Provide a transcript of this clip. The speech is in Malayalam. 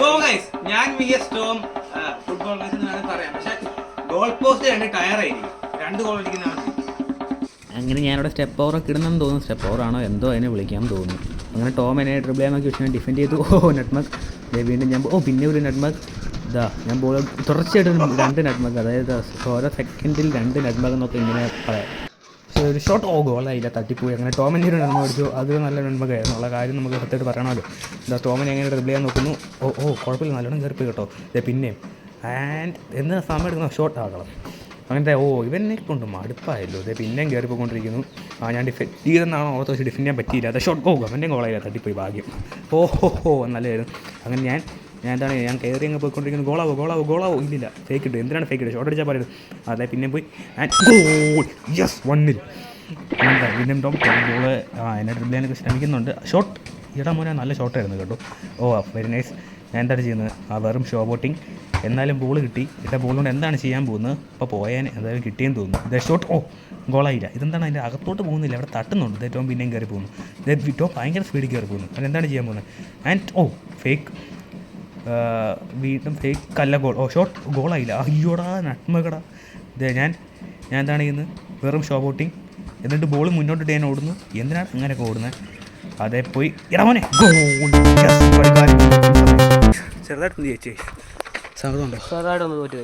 സോ ഗൈസ് ഞാൻ ടോം ഫുട്ബോൾ പറയാം, പക്ഷെ ഗോൾ പോസ്റ്റ് രണ്ട് ടയറായിരിക്കും, 2 ഗോൾ അടിക്കുന്നതാണ്. അങ്ങനെ ഞാനവിടെ സ്റ്റെപ്പ് ഓവറൊക്കെ ഇടുന്നെന്ന് തോന്നുന്നു. സ്റ്റെപ്പ് ഓവറാണോ എന്തോ അതിനെ വിളിക്കാൻ തോന്നുന്നു. അങ്ങനെ ടോം എന്നെ ഡ്രിബിൾ ചെയ്യാനൊക്കെ വെച്ച് ഞാൻ ഡിഫെൻഡ് ചെയ്തു. നെറ്റ്മക്ക് വീണ്ടും ഞാൻ പിന്നെ ഒരു നെറ്റ്മക്ക് ഞാൻ ബോൾ തുടർച്ചയായിട്ട് 2 നെറ്റ്മക്ക്, അതായത് ഓരോ സെക്കൻഡിൽ 2 നെറ്റ്മക്ക് എന്നൊക്കെ ഇങ്ങനെ പറയാം. പക്ഷേ ഒരു ഷോട്ട് ഗോളായില്ല, തട്ടിപ്പോയി. അങ്ങനെ ടോമിൻ്റെ ഒരു നെറ്റ്മക്ക് അടിച്ചു, അത് നല്ല നെറ്റ്മക്ക് ആയിരുന്നു. ഉള്ള കാര്യം നമുക്ക് കൃത്യമായിട്ട് പറയണമല്ലോ. ടോമിനെ എങ്ങനെ ഡ്രിബിൾ ചെയ്യാൻ നോക്കുന്നു. കുഴപ്പമില്ല, നല്ലോണം കയറിപ്പോയി കേട്ടോ. പിന്നെയും എന്തിനാ സമയം എടുക്കുന്ന ഷോട്ട് ആക്കണം അങ്ങനത്തെ. ഇവനെ കൊണ്ട് മടുപ്പായല്ലോ. പിന്നെയും കയറിപ്പോയിക്കൊണ്ടിരിക്കുന്നു. ഞാൻ ഡിഫെൻഡ് ചെയ്തെന്നാണോ ഓർത്ത് വെച്ച് ഡിഫെൻഡ് ചെയ്യാൻ പറ്റിയില്ല. അത് ഷോട്ട് അവൻ്റെ ഗോളായില്ല, തട്ടിപ്പോയി, ഭാഗ്യം. നല്ലതായിരുന്നു. അങ്ങനെ ഞാൻ കയറി അങ്ങ് പോയിക്കൊണ്ടിരിക്കുന്നു. ഗോളാവോ ഇല്ലില്ല, ഫേക്ക് ഇട്ട്. എന്തിനാണ് ഫേക്ക് ഇട്ട്? ഷോട്ട് അടിച്ചാൽ പറയുന്നത്. അതെ, പിന്നെ പോയി ഗോൾ. യെസ്, 1-0. എന്താ വീണ്ടും ടോം ബോള് എന്നെ ഡ്രിബിൾ ചെയ്യാനൊക്കെ ശ്രമിക്കുന്നുണ്ട്. ഷോട്ട് മോനെ നല്ല ഷോട്ടായിരുന്നു കേട്ടോ. Very nice. ഞാൻ എന്താണ് ചെയ്യുന്നത്? വെറും ഷോ ബോട്ടിങ്. എന്നാലും ബോൾ കിട്ടി. ബോൾ കൊണ്ട് എന്താണ് ചെയ്യാൻ പോകുന്നത്? അപ്പോൾ പോയാൻ എന്തായാലും കിട്ടിയെന്ന് തോന്നുന്നു. ഷോട്ട് ഗോളായില്ല. ഇതെന്താണ് അതിൻ്റെ അകത്തോട്ട് പോകുന്നില്ല, അവിടെ തട്ടുന്നുണ്ട്. ടോം പിന്നെയും കയറി പോകുന്നു. ടോം ഭയങ്കര സ്പീഡിൽ കയറി പോകുന്നു. അതെന്താണ് ചെയ്യാൻ പോകുന്നത്? ഫേക്ക്. വീണ്ടും ഫേക്ക് അല്ല, ഗോൾ. ഷോട്ട് ഗോളായില്ല. അയ്യോടാ, നട്ട്മകടാ. ഞാൻ എന്താണ് ചെയ്യുന്നത്? വെറും ഷോ ബോട്ടിങ്. എന്നിട്ട് ബോൾ മുന്നോട്ടിട്ട് ഞാൻ ഓടുന്നു. എന്തിനാണ് അങ്ങനെയൊക്കെ ഓടുന്നത്? അതേ പോയി ഇടമോനെ ഗോൾ. ചെറുതായിട്ടൊന്ന് ചേച്ചി സൗണ്ട് ഉണ്ടോ? ചെറുതായിട്ടൊന്ന് തോറ്റു.